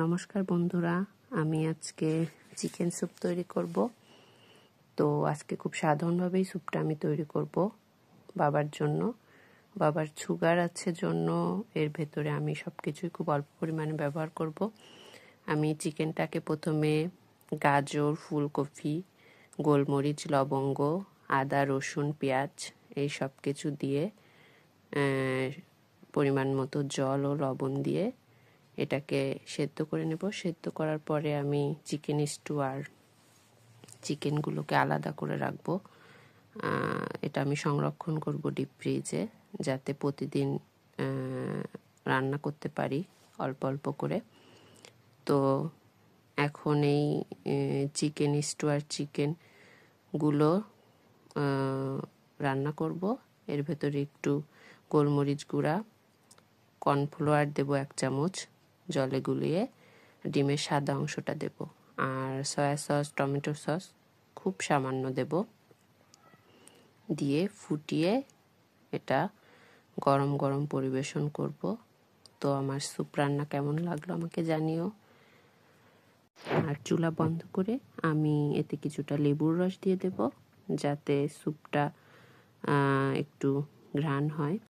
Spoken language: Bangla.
নমস্কার বন্ধুরা, আমি আজকে চিকেন স্যুপ তৈরি করব। তো আজকে খুব সাধারণভাবেই স্যুপটা আমি তৈরি করব বাবার জন্য। বাবার সুগার আছে জন্য এর ভেতরে আমি সব কিছুই খুব অল্প পরিমাণে ব্যবহার করব। আমি চিকেনটাকে প্রথমে গাজর, ফুলকপি, গোলমরিচ, লবঙ্গ, আদা, রসুন, পেঁয়াজ এই সব কিছু দিয়ে পরিমাণ মতো জল ও লবণ দিয়ে এটাকে সেদ্ধ করে নেব। সেদ্ধ করার পরে আমি চিকেন স্টু আর চিকেনগুলোকে আলাদা করে রাখবো। এটা আমি সংরক্ষণ করব ডিপ ফ্রিজে, যাতে প্রতিদিন রান্না করতে পারি অল্প অল্প করে। তো এখন এই চিকেন স্টু আর চিকেনগুলো রান্না করব। এর ভেতরে একটু গোলমরিচ গুঁড়া, কর্নফ্লাওয়ার দেব 1 চামচ জলে গুলিয়ে, ডিমের সাদা অংশটা দেব, আর সয়া সস, টমেটো সস খুব সামান্য দেব। দিয়ে ফুটিয়ে এটা গরম গরম পরিবেশন করব। তো আমার স্যুপ রান্না কেমন লাগলো আমাকে জানিও। আর চুলা বন্ধ করে আমি এতে কিছুটা লেবুর রস দিয়ে দেব, যাতে স্যুপটা একটু ঘ্রাণ হয়।